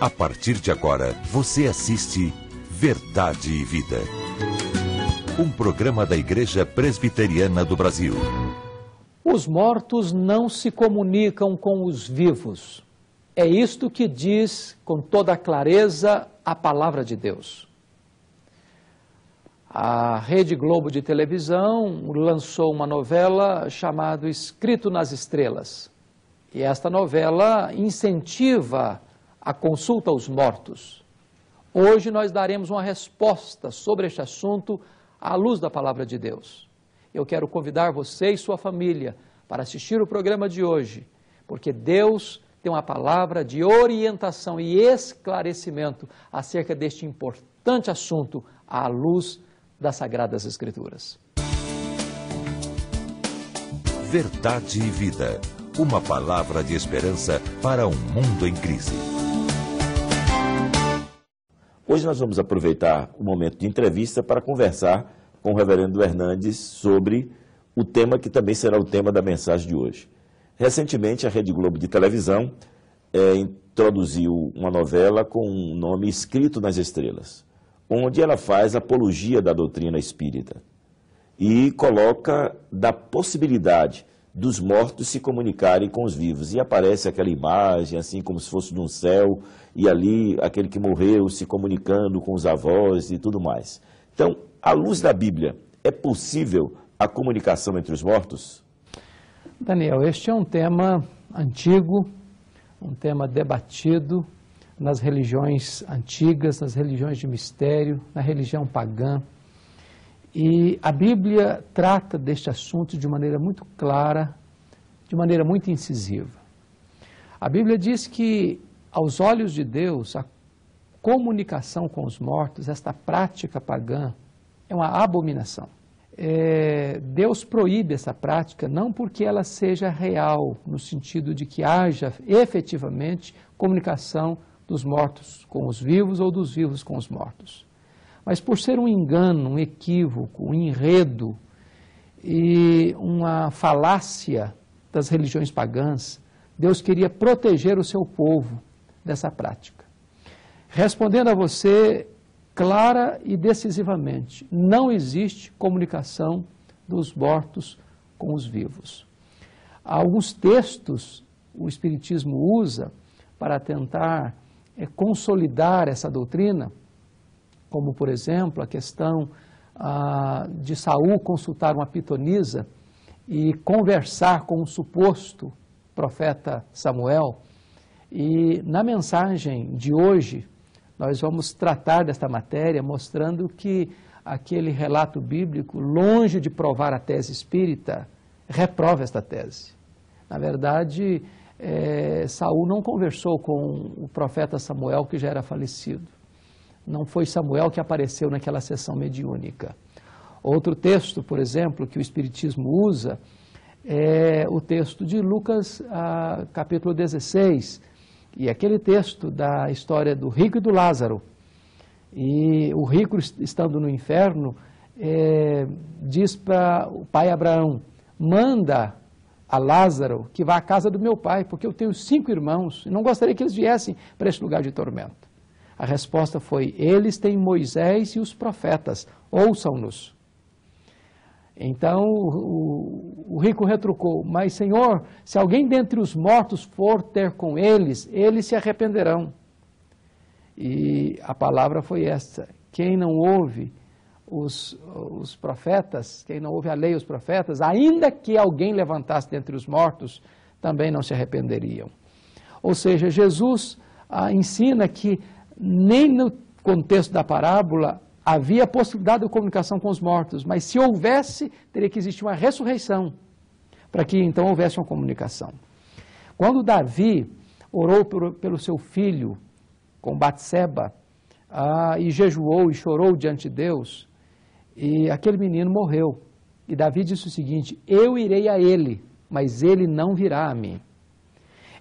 A partir de agora, você assiste Verdade e Vida. Um programa da Igreja Presbiteriana do Brasil. Os mortos não se comunicam com os vivos. É isto que diz com toda clareza a palavra de Deus. A Rede Globo de televisão lançou uma novela chamada Escrito nas Estrelas. E esta novela incentiva a consulta aos mortos. Hoje nós daremos uma resposta sobre este assunto à luz da palavra de Deus. Eu quero convidar você e sua família para assistir o programa de hoje, porque Deus tem uma palavra de orientação e esclarecimento acerca deste importante assunto à luz das Sagradas Escrituras. Verdade e Vida. Uma palavra de esperança para um mundo em crise. Hoje nós vamos aproveitar o momento de entrevista para conversar com o reverendo Hernandes sobre o tema que também será o tema da mensagem de hoje. Recentemente, a Rede Globo de televisão introduziu uma novela com o nome Escrito nas Estrelas, onde ela faz apologia da doutrina espírita e coloca da possibilidade dos mortos se comunicarem com os vivos. E aparece aquela imagem, assim como se fosse num céu, e ali aquele que morreu se comunicando com os avós e tudo mais. Então, à luz da Bíblia, é possível a comunicação entre os mortos? Daniel, este é um tema antigo, um tema debatido nas religiões antigas, nas religiões de mistério, na religião pagã. E a Bíblia trata deste assunto de maneira muito clara, de maneira muito incisiva. A Bíblia diz que, aos olhos de Deus, a comunicação com os mortos, esta prática pagã, é uma abominação. Deus proíbe essa prática não porque ela seja real, no sentido de que haja efetivamente comunicação dos mortos com os vivos ou dos vivos com os mortos, mas por ser um engano, um equívoco, um enredo e uma falácia das religiões pagãs, Deus queria proteger o seu povo dessa prática. Respondendo a você clara e decisivamente, não existe comunicação dos mortos com os vivos. Alguns textos o Espiritismo usa para tentar consolidar essa doutrina, como, por exemplo, a questão de Saul consultar uma pitonisa e conversar com um suposto profeta Samuel. E na mensagem de hoje, nós vamos tratar desta matéria mostrando que aquele relato bíblico, longe de provar a tese espírita, reprova esta tese. Na verdade, Saul não conversou com o profeta Samuel, que já era falecido. Não foi Samuel que apareceu naquela sessão mediúnica. Outro texto, por exemplo, que o Espiritismo usa, é o texto de Lucas, capítulo 16, e aquele texto da história do rico e do Lázaro. E o rico, estando no inferno, diz para o pai Abraão: manda a Lázaro que vá à casa do meu pai, porque eu tenho 5 irmãos e não gostaria que eles viessem para esse lugar de tormento. A resposta foi: eles têm Moisés e os profetas, ouçam-nos. Então o rico retrucou: mas Senhor, se alguém dentre os mortos for ter com eles, eles se arrependerão. E a palavra foi esta: quem não ouve os profetas, quem não ouve a lei e os profetas, ainda que alguém levantasse dentre os mortos, também não se arrependeriam. Ou seja, Jesus ensina que nem no contexto da parábola havia a possibilidade de comunicação com os mortos, mas se houvesse, teria que existir uma ressurreição, para que então houvesse uma comunicação. Quando Davi orou pelo seu filho, com Batseba, e jejuou e chorou diante de Deus, e aquele menino morreu. E Davi disse o seguinte: eu irei a ele, mas ele não virá a mim.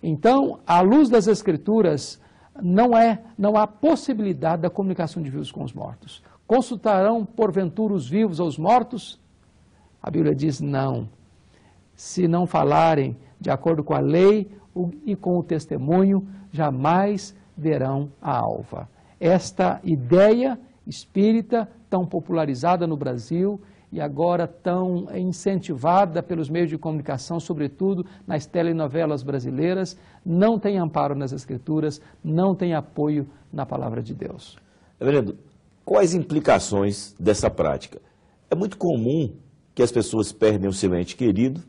Então, à luz das Escrituras, não há possibilidade da comunicação de vivos com os mortos. Consultarão, porventura, os vivos aos mortos? A Bíblia diz não. Se não falarem de acordo com a lei e com o testemunho, jamais verão a alva. Esta ideia espírita tão popularizada no Brasil e agora tão incentivada pelos meios de comunicação, sobretudo nas telenovelas brasileiras, não tem amparo nas Escrituras, não tem apoio na Palavra de Deus. Reverendo, quais implicações dessa prática? É muito comum que as pessoas perdem o seu ente querido,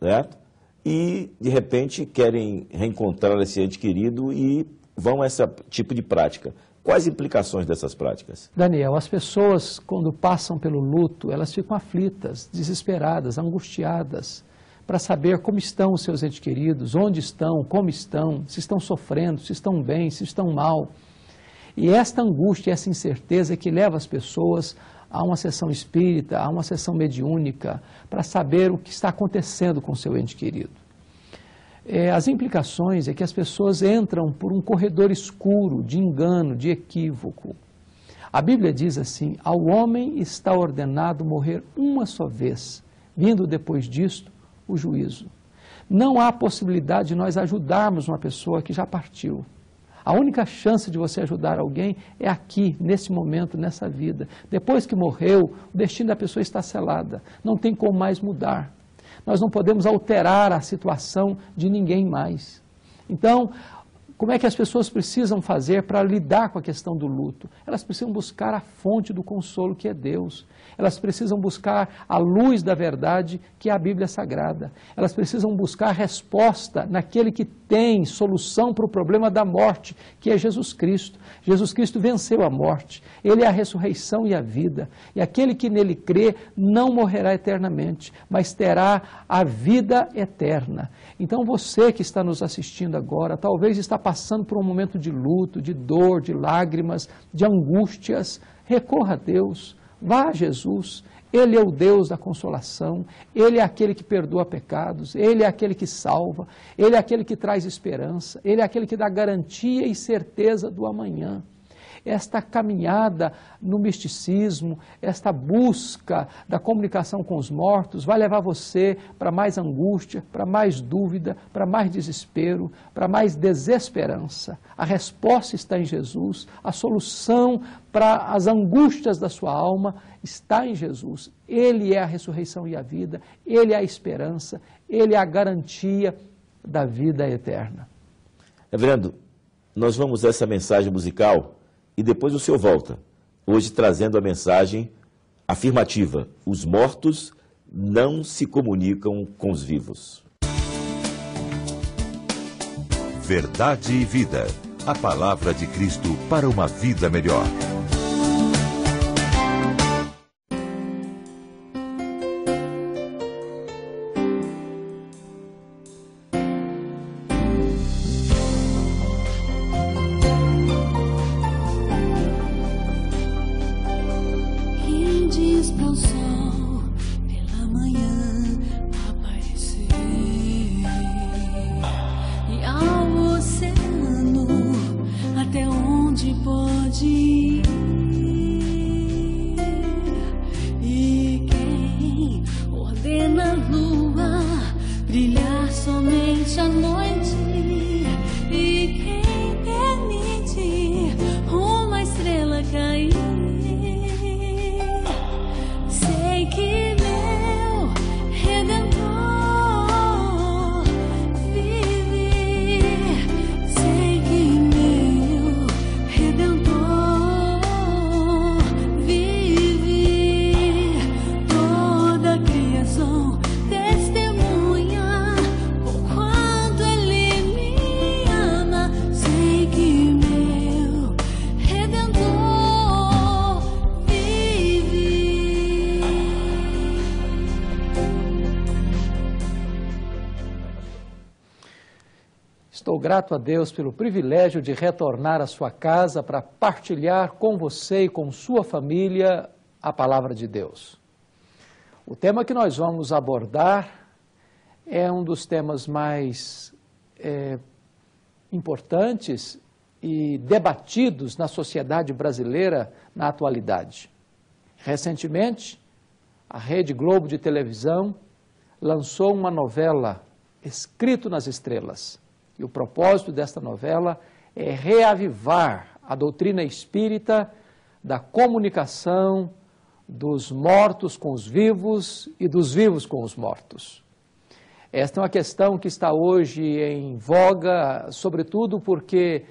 certo? E, de repente, querem reencontrar esse ente querido e vão a esse tipo de prática. Quais implicações dessas práticas? Daniel, as pessoas, quando passam pelo luto, elas ficam aflitas, desesperadas, angustiadas, para saber como estão os seus entes queridos, onde estão, como estão, se estão sofrendo, se estão bem, se estão mal. E esta angústia, essa incerteza é que leva as pessoas a uma sessão espírita, a uma sessão mediúnica, para saber o que está acontecendo com o seu ente querido. As implicações é que as pessoas entram por um corredor escuro de engano, de equívoco. A Bíblia diz assim: ao homem está ordenado morrer uma só vez, vindo depois disto o juízo. Não há possibilidade de nós ajudarmos uma pessoa que já partiu. A única chance de você ajudar alguém é aqui, nesse momento, nessa vida. Depois que morreu, o destino da pessoa está selado, não tem como mais mudar. Nós não podemos alterar a situação de ninguém mais. Então, como é que as pessoas precisam fazer para lidar com a questão do luto? Elas precisam buscar a fonte do consolo, que é Deus. Elas precisam buscar a luz da verdade, que é a Bíblia Sagrada. Elas precisam buscar resposta naquele que tem solução para o problema da morte, que é Jesus Cristo. Jesus Cristo venceu a morte. Ele é a ressurreição e a vida. E aquele que nele crê não morrerá eternamente, mas terá a vida eterna. Então você que está nos assistindo agora, talvez está passando por um momento de luto, de dor, de lágrimas, de angústias, recorra a Deus, vá a Jesus. Ele é o Deus da consolação, Ele é aquele que perdoa pecados, Ele é aquele que salva, Ele é aquele que traz esperança, Ele é aquele que dá garantia e certeza do amanhã. Esta caminhada no misticismo, esta busca da comunicação com os mortos vai levar você para mais angústia, para mais dúvida, para mais desespero, para mais desesperança. A resposta está em Jesus, a solução para as angústias da sua alma está em Jesus. Ele é a ressurreição e a vida, Ele é a esperança, Ele é a garantia da vida eterna. Reverendo, nós vamos a essa mensagem musical e depois o senhor volta, hoje trazendo a mensagem afirmativa: os mortos não se comunicam com os vivos. Verdade e vida. A palavra de Cristo para uma vida melhor. Estou grato a Deus pelo privilégio de retornar à sua casa para partilhar com você e com sua família a palavra de Deus. O tema que nós vamos abordar é um dos temas mais importantes e debatidos na sociedade brasileira na atualidade. Recentemente, a Rede Globo de televisão lançou uma novela, Escrito nas Estrelas. E o propósito desta novela é reavivar a doutrina espírita da comunicação dos mortos com os vivos e dos vivos com os mortos. Esta é uma questão que está hoje em voga, sobretudo porque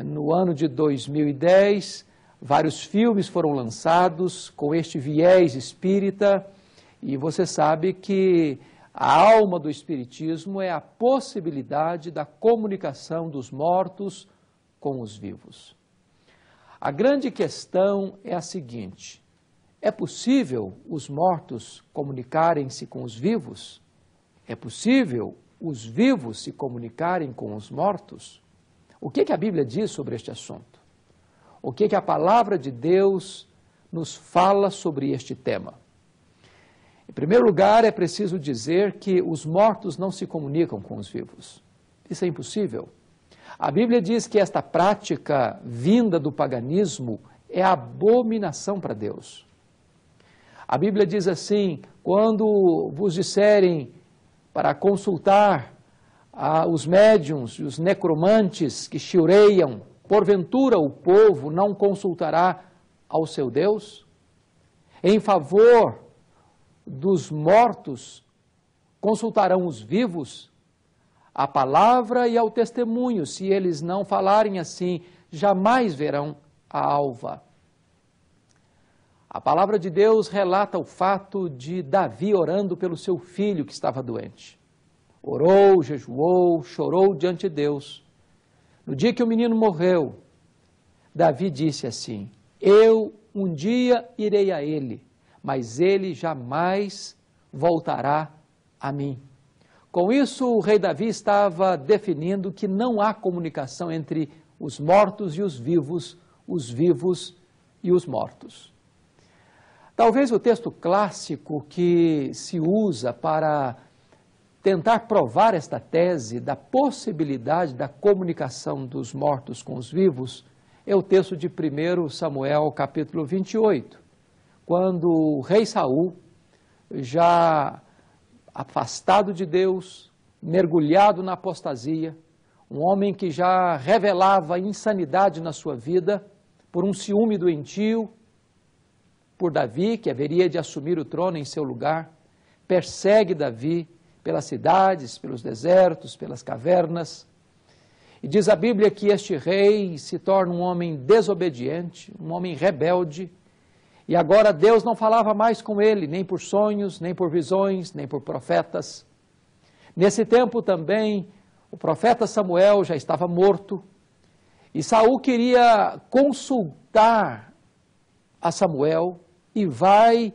no ano de 2010, vários filmes foram lançados com este viés espírita, e você sabe que a alma do espiritismo é a possibilidade da comunicação dos mortos com os vivos. A grande questão é a seguinte: é possível os mortos comunicarem-se com os vivos? É possível os vivos se comunicarem com os mortos? O que a Bíblia diz sobre este assunto? O que a palavra de Deus nos fala sobre este tema? Em primeiro lugar, é preciso dizer que os mortos não se comunicam com os vivos. Isso é impossível. A Bíblia diz que esta prática vinda do paganismo é abominação para Deus. A Bíblia diz assim: quando vos disserem para consultar os médiuns e os necromantes que chiureiam, porventura o povo não consultará ao seu Deus? Em favor dos mortos, consultarão os vivos? A palavra e ao testemunho, se eles não falarem assim, jamais verão a alva. A palavra de Deus relata o fato de Davi orando pelo seu filho que estava doente. Orou, jejuou, chorou diante de Deus. No dia que o menino morreu, Davi disse assim: eu um dia irei a ele, mas ele jamais voltará a mim. Com isso, o rei Davi estava definindo que não há comunicação entre os mortos e os vivos e os mortos. Talvez o texto clássico que se usa para tentar provar esta tese da possibilidade da comunicação dos mortos com os vivos é o texto de 1 Samuel, capítulo 28, quando o rei Saul, já afastado de Deus, mergulhado na apostasia, um homem que já revelava insanidade na sua vida por um ciúme doentio por Davi, que haveria de assumir o trono em seu lugar, persegue Davi pelas cidades, pelos desertos, pelas cavernas. E diz a Bíblia que este rei se torna um homem desobediente, um homem rebelde, e agora Deus não falava mais com ele, nem por sonhos, nem por visões, nem por profetas. Nesse tempo também, o profeta Samuel já estava morto, e Saul queria consultar a Samuel, e vai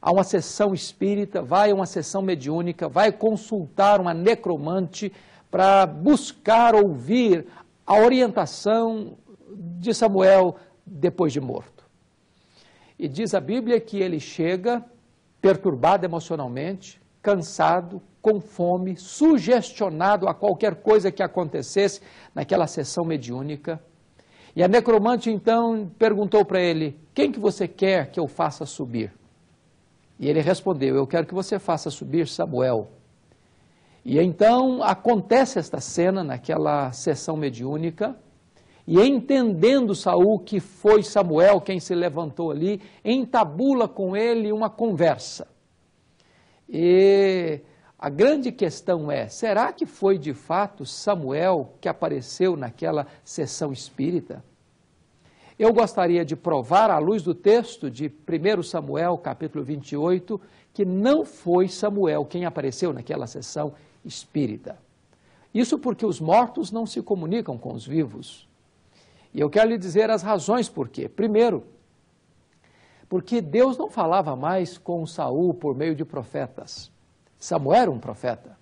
a uma sessão espírita, vai a uma sessão mediúnica, vai consultar uma necromante para buscar ouvir a orientação de Samuel depois de morto. E diz a Bíblia que ele chega perturbado emocionalmente, cansado, com fome, sugestionado a qualquer coisa que acontecesse naquela sessão mediúnica. E a necromante então perguntou para ele: quem que você quer que eu faça subir? E ele respondeu: eu quero que você faça subir Samuel. E então acontece esta cena naquela sessão mediúnica, e entendendo Saul que foi Samuel quem se levantou ali, entabula com ele uma conversa. E a grande questão é: será que foi de fato Samuel que apareceu naquela sessão espírita? Eu gostaria de provar, à luz do texto de 1 Samuel, capítulo 28, que não foi Samuel quem apareceu naquela sessão espírita. Isso porque os mortos não se comunicam com os vivos. E eu quero lhe dizer as razões por quê. Primeiro, porque Deus não falava mais com Saul por meio de profetas. Samuel era um profeta.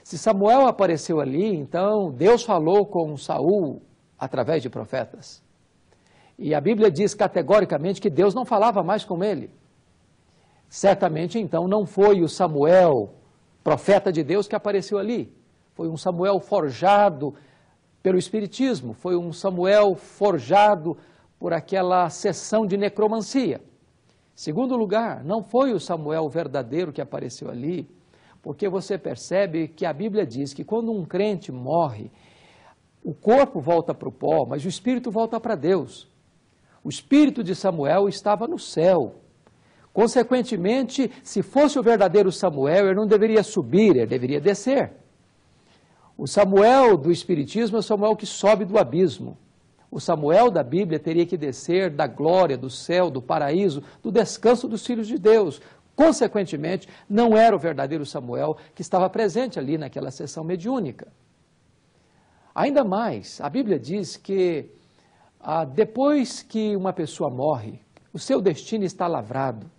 Se Samuel apareceu ali, então Deus falou com Saul através de profetas. E a Bíblia diz categoricamente que Deus não falava mais com ele. Certamente, então, não foi o Samuel, profeta de Deus, que apareceu ali. Foi um Samuel forjado pelo Espiritismo, foi um Samuel forjado por aquela sessão de necromancia. Segundo lugar, não foi o Samuel verdadeiro que apareceu ali, porque você percebe que a Bíblia diz que quando um crente morre, O corpo volta para o pó, mas o espírito volta para Deus. O espírito de Samuel estava no céu. Consequentemente, se fosse o verdadeiro Samuel, ele não deveria subir, ele deveria descer. O Samuel do Espiritismo é o Samuel que sobe do abismo. O Samuel da Bíblia teria que descer da glória, do céu, do paraíso, do descanso dos filhos de Deus. Consequentemente, não era o verdadeiro Samuel que estava presente ali naquela sessão mediúnica. Ainda mais, a Bíblia diz que depois que uma pessoa morre, o seu destino está lavrado.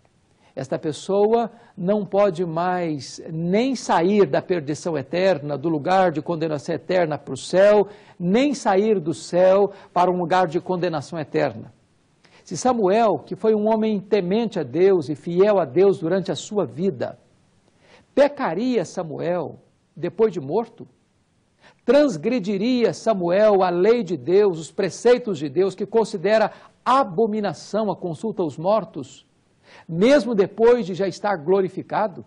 Esta pessoa não pode mais nem sair da perdição eterna, do lugar de condenação eterna para o céu, nem sair do céu para um lugar de condenação eterna. Se Samuel, que foi um homem temente a Deus e fiel a Deus durante a sua vida, pecaria Samuel depois de morto? Transgrediria Samuel a lei de Deus, os preceitos de Deus, que considera abominação a consulta aos mortos, mesmo depois de já estar glorificado?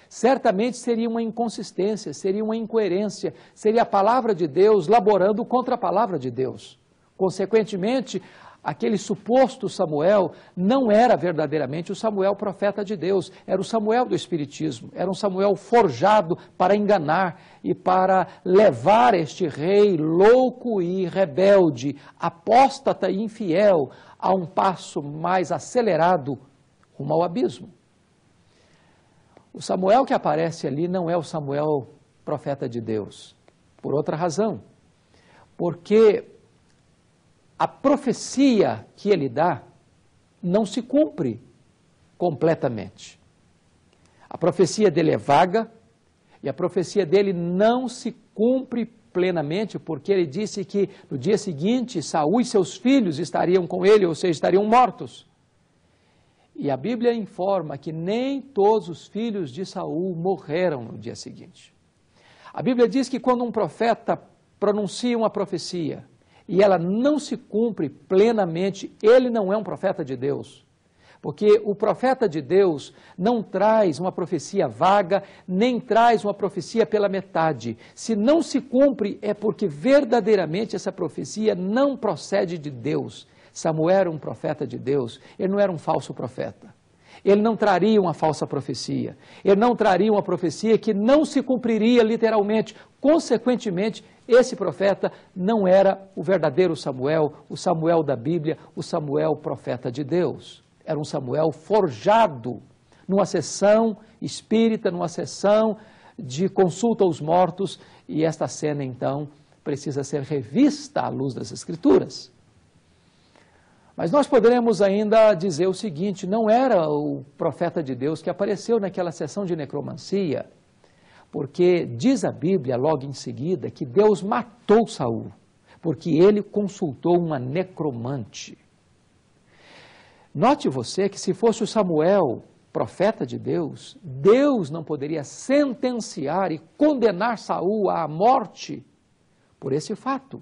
Certamente seria uma inconsistência, seria uma incoerência, seria a palavra de Deus laborando contra a palavra de Deus. Consequentemente, aquele suposto Samuel não era verdadeiramente o Samuel profeta de Deus, era o Samuel do Espiritismo, era um Samuel forjado para enganar e para levar este rei louco e rebelde, apóstata e infiel, a um passo mais acelerado rumo ao abismo. O Samuel que aparece ali não é o Samuel profeta de Deus, por outra razão, porque a profecia que ele dá não se cumpre completamente. A profecia dele é vaga e a profecia dele não se cumpre plenamente, porque ele disse que no dia seguinte Saul e seus filhos estariam com ele, ou seja, estariam mortos. E a Bíblia informa que nem todos os filhos de Saul morreram no dia seguinte. A Bíblia diz que quando um profeta pronuncia uma profecia e ela não se cumpre plenamente, ele não é um profeta de Deus. Porque o profeta de Deus não traz uma profecia vaga, nem traz uma profecia pela metade. Se não se cumpre, é porque verdadeiramente essa profecia não procede de Deus. Samuel era um profeta de Deus, ele não era um falso profeta. Ele não traria uma falsa profecia, ele não traria uma profecia que não se cumpriria literalmente. Consequentemente, esse profeta não era o verdadeiro Samuel, o Samuel da Bíblia, o Samuel profeta de Deus. Era um Samuel forjado numa sessão espírita, numa sessão de consulta aos mortos, e esta cena então precisa ser revista à luz das Escrituras. Mas nós poderemos ainda dizer o seguinte: não era o profeta de Deus que apareceu naquela sessão de necromancia, porque diz a Bíblia logo em seguida que Deus matou Saul, porque ele consultou uma necromante. Note você que se fosse o Samuel, profeta de Deus, Deus não poderia sentenciar e condenar Saul à morte por esse fato.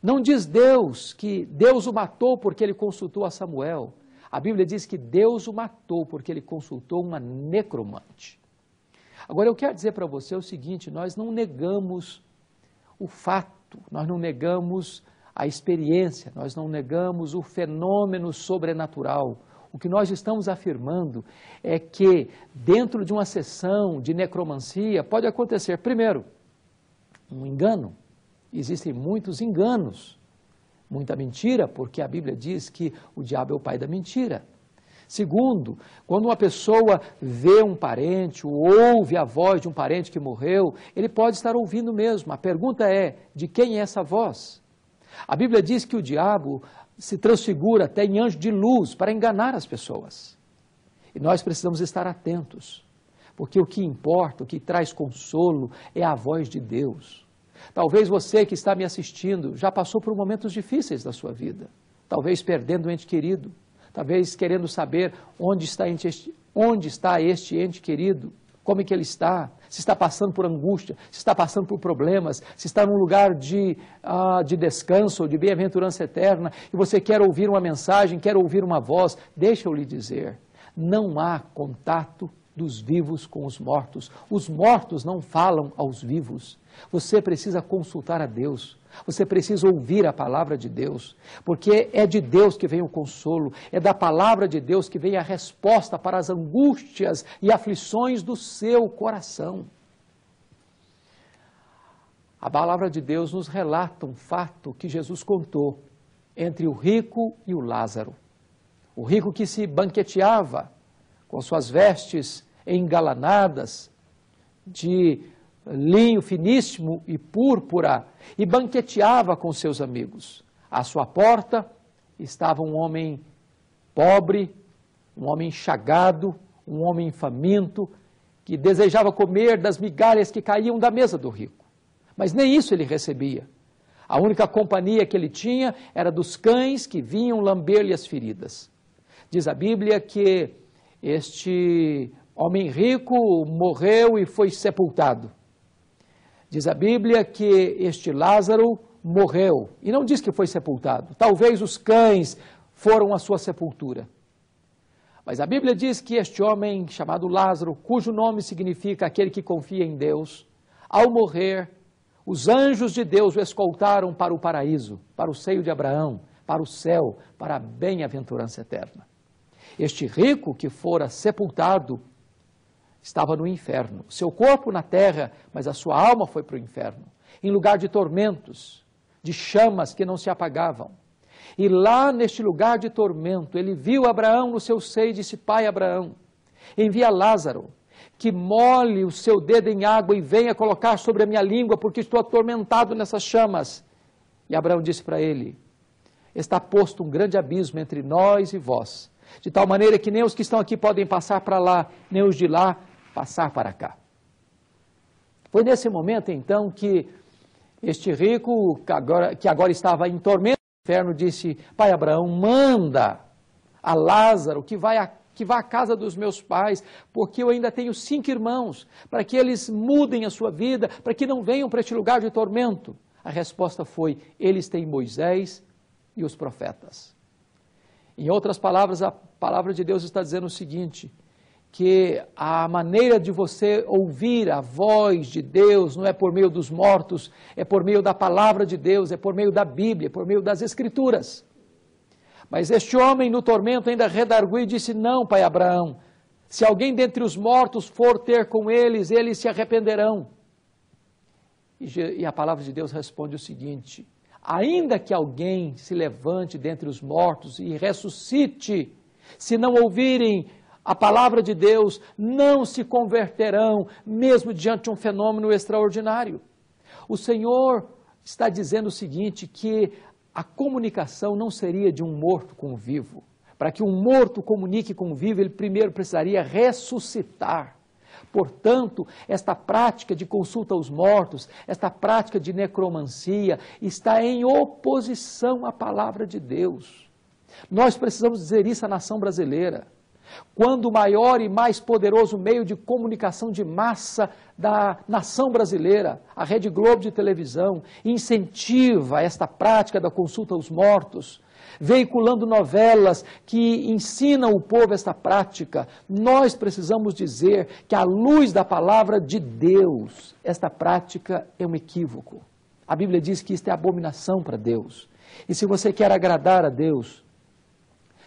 Não diz Deus que Deus o matou porque ele consultou a Samuel. A Bíblia diz que Deus o matou porque ele consultou uma necromante. Agora eu quero dizer para você o seguinte: nós não negamos o fato, nós não negamos a experiência, nós não negamos o fenômeno sobrenatural. O que nós estamos afirmando é que dentro de uma sessão de necromancia pode acontecer, primeiro, um engano. Existem muitos enganos, muita mentira, porque a Bíblia diz que o diabo é o pai da mentira. Segundo, quando uma pessoa vê um parente, ou ouve a voz de um parente que morreu, ele pode estar ouvindo mesmo. A pergunta é, de quem é essa voz? A Bíblia diz que o diabo se transfigura até em anjo de luz para enganar as pessoas. E nós precisamos estar atentos, porque o que importa, o que traz consolo é a voz de Deus. Talvez você que está me assistindo já passou por momentos difíceis da sua vida. Talvez perdendo um ente querido. Talvez querendo saber onde está este ente querido. Como é que ele está? Se está passando por angústia, se está passando por problemas, se está num lugar de descanso, de bem-aventurança eterna, e você quer ouvir uma mensagem, quer ouvir uma voz, deixa eu lhe dizer, não há contato dos vivos com os mortos. Os mortos não falam aos vivos. Você precisa consultar a Deus, você precisa ouvir a palavra de Deus, porque é de Deus que vem o consolo, é da palavra de Deus que vem a resposta para as angústias e aflições do seu coração. A palavra de Deus nos relata um fato que Jesus contou entre o rico e o Lázaro. O rico que se banqueteava com suas vestes engalanadas de linho finíssimo e púrpura e banqueteava com seus amigos. À sua porta estava um homem pobre, um homem chagado, um homem faminto, que desejava comer das migalhas que caíam da mesa do rico. Mas nem isso ele recebia. A única companhia que ele tinha era dos cães que vinham lamber-lhe as feridas. Diz a Bíblia que este homem rico morreu e foi sepultado. Diz a Bíblia que este Lázaro morreu, e não diz que foi sepultado. Talvez os cães foram à sua sepultura. Mas a Bíblia diz que este homem chamado Lázaro, cujo nome significa aquele que confia em Deus, ao morrer, os anjos de Deus o escoltaram para o paraíso, para o seio de Abraão, para o céu, para a bem-aventurança eterna. Este rico que fora sepultado estava no inferno, seu corpo na terra, mas a sua alma foi para o inferno, em lugar de tormentos, de chamas que não se apagavam. E lá neste lugar de tormento, ele viu Abraão no seu seio e disse: Pai Abraão, envia Lázaro, que molhe o seu dedo em água e venha colocar sobre a minha língua, porque estou atormentado nessas chamas. E Abraão disse para ele: está posto um grande abismo entre nós e vós, de tal maneira que nem os que estão aqui podem passar para lá, nem os de lá passar para cá. Foi nesse momento, então, que este rico, que agora estava em tormento no inferno, disse: Pai Abraão, manda a Lázaro que vá à casa dos meus pais, porque eu ainda tenho 5 irmãos, para que eles mudem a sua vida, para que não venham para este lugar de tormento. A resposta foi: eles têm Moisés e os profetas. Em outras palavras, a palavra de Deus está dizendo o seguinte, que a maneira de você ouvir a voz de Deus não é por meio dos mortos, é por meio da palavra de Deus, é por meio da Bíblia, é por meio das Escrituras. Mas este homem no tormento ainda redarguiu e disse: não, pai Abraão, se alguém dentre os mortos for ter com eles, eles se arrependerão. E a palavra de Deus responde o seguinte: ainda que alguém se levante dentre os mortos e ressuscite, se não ouvirem a palavra de Deus, não se converterão, mesmo diante de um fenômeno extraordinário. O Senhor está dizendo o seguinte, que a comunicação não seria de um morto com o vivo. Para que um morto comunique com o vivo, ele primeiro precisaria ressuscitar. Portanto, esta prática de consulta aos mortos, esta prática de necromancia, está em oposição à palavra de Deus. Nós precisamos dizer isso à nação brasileira. Quando o maior e mais poderoso meio de comunicação de massa da nação brasileira, a Rede Globo de televisão, incentiva esta prática da consulta aos mortos, veiculando novelas que ensinam o povo esta prática, nós precisamos dizer que, à luz da palavra de Deus, esta prática é um equívoco. A Bíblia diz que isto é abominação para Deus. E se você quer agradar a Deus,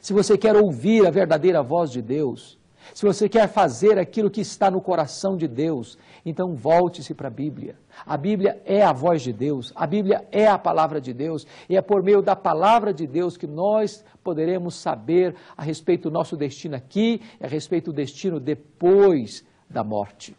se você quer ouvir a verdadeira voz de Deus, se você quer fazer aquilo que está no coração de Deus, então volte-se para a Bíblia. A Bíblia é a voz de Deus, a Bíblia é a palavra de Deus, e é por meio da palavra de Deus que nós poderemos saber a respeito do nosso destino aqui e a respeito do destino depois da morte.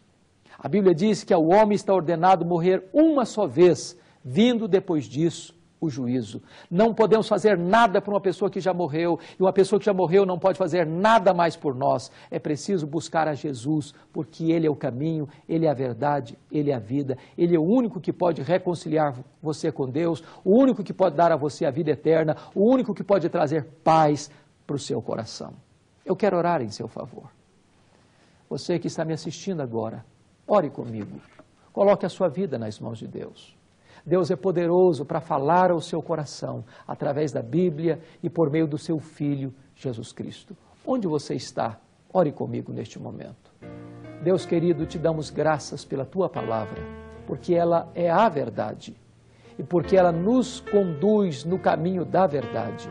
A Bíblia diz que ao homem está ordenado morrer uma só vez, vindo depois disso o juízo. Não podemos fazer nada por uma pessoa que já morreu, e uma pessoa que já morreu não pode fazer nada mais por nós. É preciso buscar a Jesus, porque Ele é o caminho, Ele é a verdade, Ele é a vida, Ele é o único que pode reconciliar você com Deus, o único que pode dar a você a vida eterna, o único que pode trazer paz para o seu coração. Eu quero orar em seu favor. Você que está me assistindo agora, ore comigo. Coloque a sua vida nas mãos de Deus. Deus é poderoso para falar ao seu coração, através da Bíblia e por meio do seu Filho, Jesus Cristo. Onde você está? Ore comigo neste momento. Deus querido, te damos graças pela tua palavra. porque ela é a verdade e porque ela nos conduz no caminho da verdade.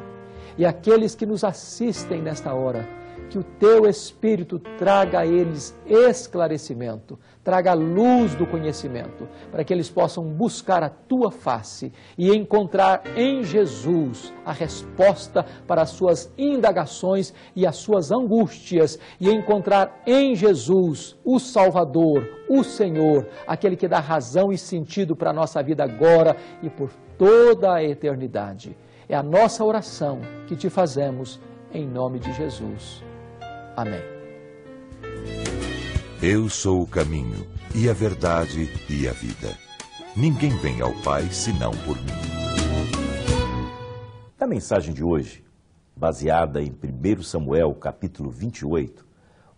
E aqueles que nos assistem nesta hora, que o Teu Espírito traga a eles esclarecimento, traga a luz do conhecimento, para que eles possam buscar a Tua face e encontrar em Jesus a resposta para as suas indagações e as suas angústias, e encontrar em Jesus o Salvador, o Senhor, aquele que dá razão e sentido para a nossa vida agora e por toda a eternidade. É a nossa oração que Te fazemos em nome de Jesus. Amém. Eu sou o caminho, e a verdade, e a vida. Ninguém vem ao Pai senão por mim. Na mensagem de hoje, baseada em 1 Samuel, capítulo 28,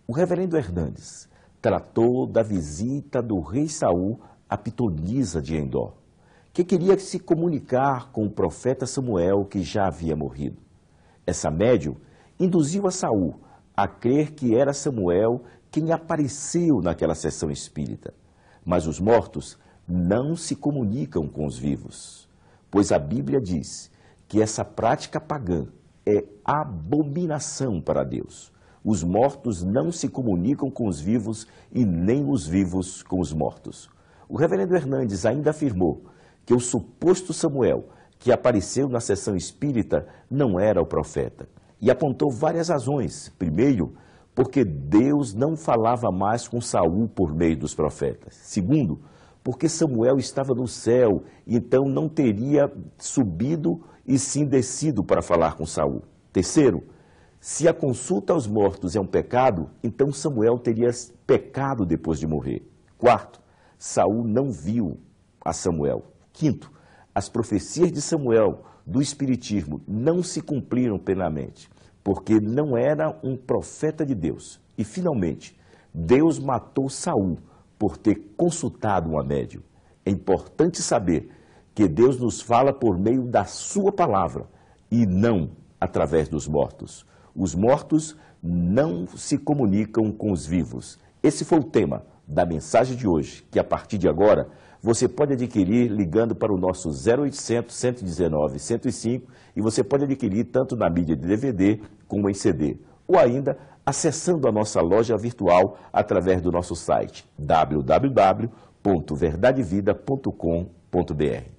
o reverendo Hernandes tratou da visita do rei Saul à pitonisa de Endor, que queria se comunicar com o profeta Samuel, que já havia morrido. Essa médium induziu a Saul a crer que era Samuel quem apareceu naquela sessão espírita. Mas os mortos não se comunicam com os vivos, pois a Bíblia diz que essa prática pagã é abominação para Deus. Os mortos não se comunicam com os vivos e nem os vivos com os mortos. O reverendo Hernandes ainda afirmou que o suposto Samuel que apareceu na sessão espírita não era o profeta. E apontou várias razões. Primeiro, porque Deus não falava mais com Saul por meio dos profetas. Segundo, porque Samuel estava no céu, então não teria subido e sim descido para falar com Saul. Terceiro, se a consulta aos mortos é um pecado, então Samuel teria pecado depois de morrer. Quarto, Saul não viu a Samuel. Quinto, as profecias de Samuel do Espiritismo não se cumpriram plenamente, porque não era um profeta de Deus. E, finalmente, Deus matou Saul por ter consultado uma médium. É importante saber que Deus nos fala por meio da sua palavra e não através dos mortos. Os mortos não se comunicam com os vivos. Esse foi o tema da mensagem de hoje, que a partir de agora você pode adquirir ligando para o nosso 0800 119 105 e você pode adquirir tanto na mídia de DVD como em CD, ou ainda acessando a nossa loja virtual através do nosso site www.verdadevida.com.br.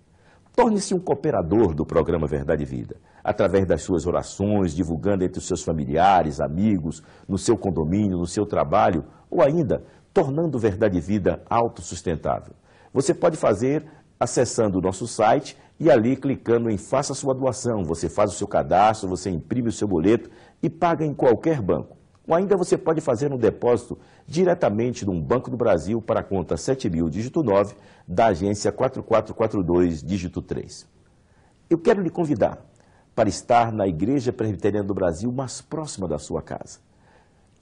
Torne-se um cooperador do programa Verdade e Vida, através das suas orações, divulgando entre os seus familiares, amigos, no seu condomínio, no seu trabalho, ou ainda tornando Verdade e Vida autossustentável. Você pode fazer acessando o nosso site e ali clicando em Faça Sua Doação. Você faz o seu cadastro, você imprime o seu boleto e paga em qualquer banco. Ou ainda você pode fazer um depósito diretamente num Banco do Brasil para a conta 7000, dígito 9, da agência 4442, dígito 3. Eu quero lhe convidar para estar na Igreja Presbiteriana do Brasil mais próxima da sua casa.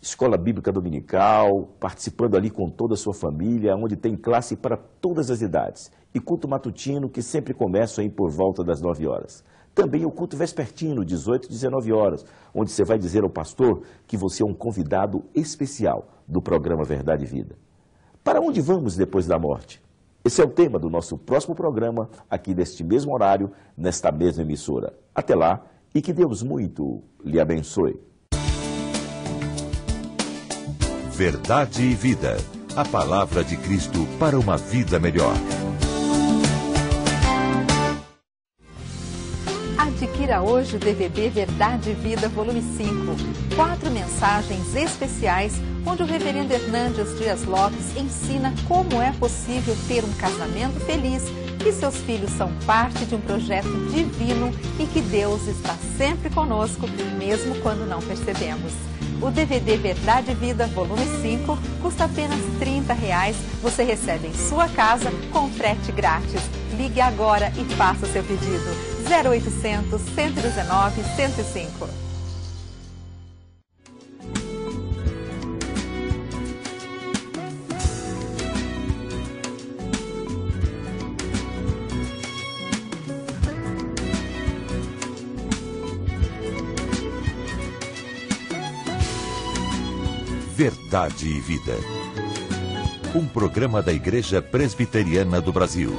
Escola Bíblica Dominical, participando ali com toda a sua família, onde tem classe para todas as idades. E culto matutino, que sempre começa aí por volta das 9 horas. Também o culto vespertino, 18 e 19 horas, onde você vai dizer ao pastor que você é um convidado especial do programa Verdade e Vida. Para onde vamos depois da morte? Esse é o tema do nosso próximo programa, aqui neste mesmo horário, nesta mesma emissora. Até lá, e que Deus muito lhe abençoe. Verdade e Vida. A palavra de Cristo para uma vida melhor. Adquira hoje o DVD Verdade e Vida, volume 5. 4 mensagens especiais, onde o reverendo Hernandes Dias Lopes ensina como é possível ter um casamento feliz, que seus filhos são parte de um projeto divino e que Deus está sempre conosco, mesmo quando não percebemos. O DVD Verdade e Vida, volume 5, custa apenas R$ 30. Você recebe em sua casa com frete grátis. Ligue agora e faça o seu pedido. 0800 119 105. Verdade e Vida. Um programa da Igreja Presbiteriana do Brasil.